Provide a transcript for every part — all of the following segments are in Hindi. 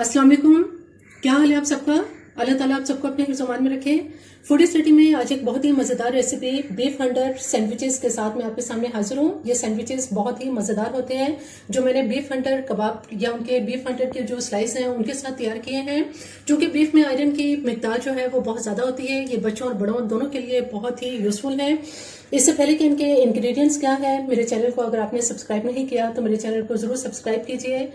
अस्सलाम वालेकुम। क्या हाल है आप सबका? अल्लाह ताला आप सबको अपने हिफ्ज़-ओ-मान में रखे। फूडी सिटी में आज एक बहुत ही मज़ेदार रेसिपी बीफ हंटर सैंडविचेस के साथ मैं आपके सामने हाजिर हूँ। ये सैंडविचेस बहुत ही मज़ेदार होते हैं जो मैंने बीफ हंटर कबाब या उनके बीफ हंटर के जो स्लाइस हैं उनके साथ तैयार किए हैं। चूँकि बीफ में आयरन की मिकदार जो है वो बहुत ज़्यादा होती है, ये बच्चों और बड़ों दोनों के लिए बहुत ही यूजफुल है। इससे पहले कि इनके इंग्रेडिएंट्स क्या है, मेरे चैनल को अगर आपने सब्सक्राइब नहीं किया तो मेरे चैनल को जरूर सब्सक्राइब कीजिए,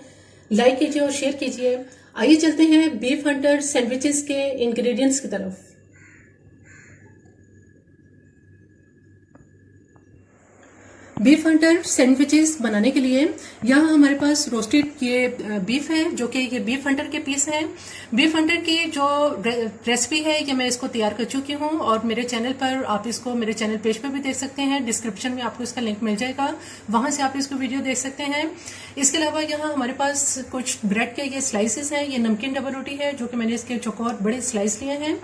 लाइक कीजिए और शेयर कीजिए। आइए चलते हैं बीफ हंटर सैंडविचेस के इंग्रेडिएंट्स की तरफ। बीफ हंटर सैंडविचेस बनाने के लिए यहाँ हमारे पास रोस्टेड ये बीफ है, जो कि ये बीफ हंटर के पीस हैं। बीफ हंटर की जो रेसिपी है ये मैं इसको तैयार कर चुकी हूँ और मेरे चैनल पर आप इसको मेरे चैनल पेज पर भी देख सकते हैं। डिस्क्रिप्शन में आपको इसका लिंक मिल जाएगा, वहां से आप इसको वीडियो देख सकते हैं। इसके अलावा यहाँ हमारे पास कुछ ब्रेड के ये स्लाइसेस हैं। ये नमकीन डबल रोटी है जो कि मैंने इसके चौकोर बड़े स्लाइस लिए हैं।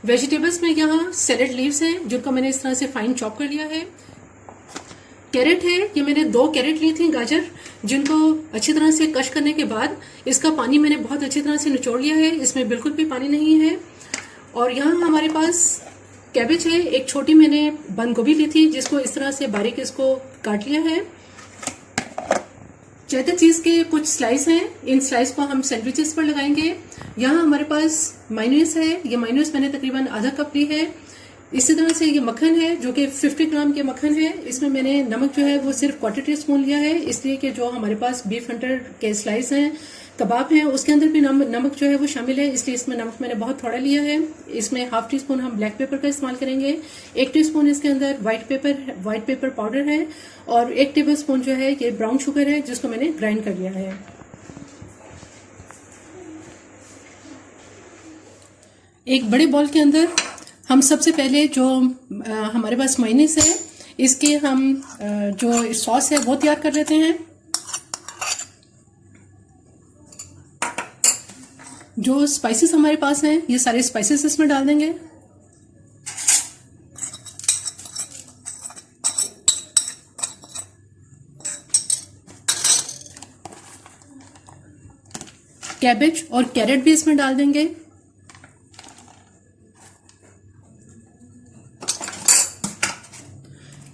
वेजिटेबल्स में यहाँ सैलेड लीव्स हैं जिनको मैंने इस तरह से फाइन चॉप कर लिया है। कैरेट है, ये मैंने 2 कैरेट ली थी गाजर, जिनको अच्छी तरह से कश करने के बाद इसका पानी मैंने बहुत अच्छी तरह से निचोड़ लिया है, इसमें बिल्कुल भी पानी नहीं है। और यहाँ हमारे पास कैबेज है, एक छोटी मैंने बंद गोभी ली थी जिसको इस तरह से बारीक इसको काट लिया है। चेडर चीज के कुछ स्लाइस हैं, इन स्लाइस को हम सैंडविचेस पर लगाएंगे। यहाँ हमारे पास मायोनीज है, ये मायोनीज मैंने तकरीबन आधा कप ली है। इसी तरह से ये मक्खन है जो कि 50 ग्राम के मक्खन है। इसमें मैंने नमक जो है वो सिर्फ 1/4 टीस्पून लिया है, इसलिए कि जो हमारे पास बीफ हंटर के स्लाइस हैं, कबाब हैं, उसके अंदर भी नमक जो है वो शामिल है, इसलिए इसमें नमक मैंने बहुत थोड़ा लिया है। इसमें 1/2 टीस्पून हम ब्लैक पेपर का इस्तेमाल करेंगे। 1 टीस्पून इसके अंदर व्हाइट पेपर पाउडर है और 1 टेबल स्पून जो है ये ब्राउन शुगर है जिसको मैंने ग्राइंड कर लिया है। एक बड़े बॉल के अंदर हम सबसे पहले जो हमारे पास मायोनीज है इसके हम जो सॉस है वो तैयार कर लेते हैं। जो स्पाइसेस हमारे पास हैं ये सारे स्पाइसेस इसमें डाल देंगे। कैबेज और कैरेट भी इसमें डाल देंगे।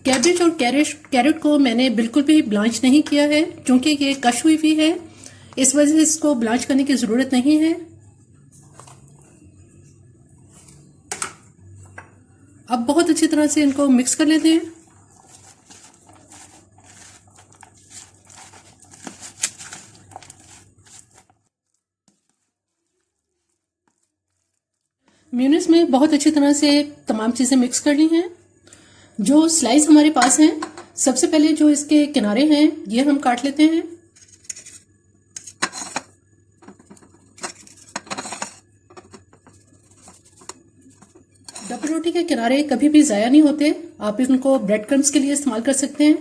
कैबेज और कैरेट को मैंने बिल्कुल भी ब्लांच नहीं किया है क्योंकि ये कश हुई हुई है, इस वजह से इसको ब्लांच करने की जरूरत नहीं है। अब बहुत अच्छी तरह से इनको मिक्स कर लेते हैं। मेयोनीज में बहुत अच्छी तरह से तमाम चीजें मिक्स कर ली हैं। जो स्लाइस हमारे पास हैं, सबसे पहले जो इसके किनारे हैं ये हम काट लेते हैं। डबल रोटी के किनारे कभी भी ज़ाया नहीं होते, आप इनको ब्रेड क्रम्स के लिए इस्तेमाल कर सकते हैं।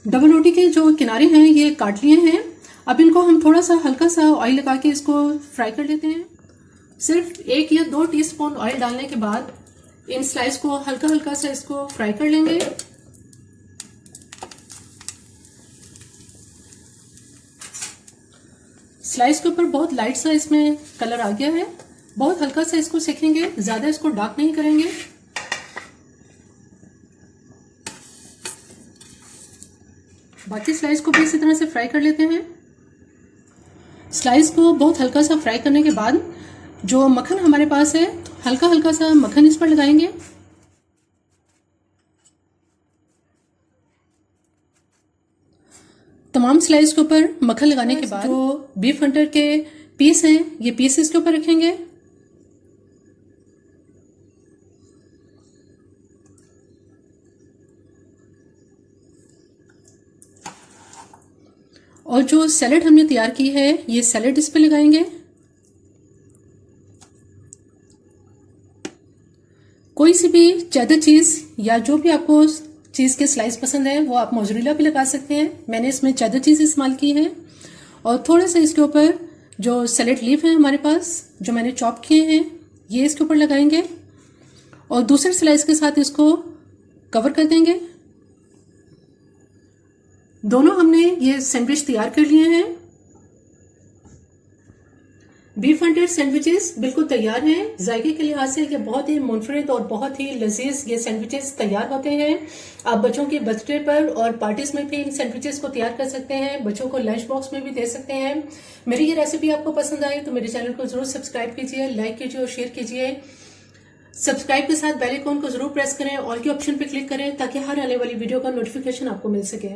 डबल रोटी के जो किनारे हैं ये काट लिए हैं। अब इनको हम थोड़ा सा हल्का सा ऑयल लगा के इसको फ्राई कर लेते हैं। सिर्फ 1 या 2 टीस्पून ऑयल डालने के बाद इन स्लाइस को हल्का हल्का सा इसको फ्राई कर लेंगे। स्लाइस के ऊपर बहुत लाइट सा इसमें कलर आ गया है। बहुत हल्का सा इसको सेकेंगे, ज्यादा इसको डार्क नहीं करेंगे। बाकी स्लाइस को भी इसी तरह से फ्राई कर लेते हैं। स्लाइस को बहुत हल्का सा फ्राई करने के बाद जो मक्खन हमारे पास है हल्का हल्का सा मक्खन इस पर लगाएंगे। तमाम स्लाइस के ऊपर मक्खन लगाने के बाद जो बीफ हंटर के पीस हैं ये पीस इसके ऊपर रखेंगे। और जो सैलेड हमने तैयार की है ये सैलेड इस पर लगाएंगे। कोई सी भी चेडर चीज या जो भी आपको चीज के स्लाइस पसंद है वो आप मोज़रेला भी लगा सकते हैं। मैंने इसमें चेडर चीज इस्तेमाल की है। और थोड़ा सा इसके ऊपर जो सैलेड लीफ है हमारे पास जो मैंने चॉप किए हैं ये इसके ऊपर लगाएंगे और दूसरे स्लाइस के साथ इसको कवर कर देंगे। दोनों हमने ये सैंडविच तैयार कर लिए हैं। बीफ हंटर सैंडविचेस बिल्कुल तैयार हैं। जायके के लिहाज से ये बहुत ही मुनफरिद और बहुत ही लजीज ये सैंडविचेस तैयार होते हैं। आप बच्चों के बर्थडे पर और पार्टीज में भी इन सैंडविचेस को तैयार कर सकते हैं। बच्चों को लंच बॉक्स में भी दे सकते हैं। मेरी ये रेसिपी आपको पसंद आई तो मेरे चैनल को जरूर सब्सक्राइब कीजिए, लाइक कीजिए और शेयर कीजिए। सब्सक्राइब के साथ बेल आइकॉन को जरूर प्रेस करें, ऑल के ऑप्शन पे क्लिक करें ताकि हर आने वाली वीडियो का नोटिफिकेशन आपको मिल सके।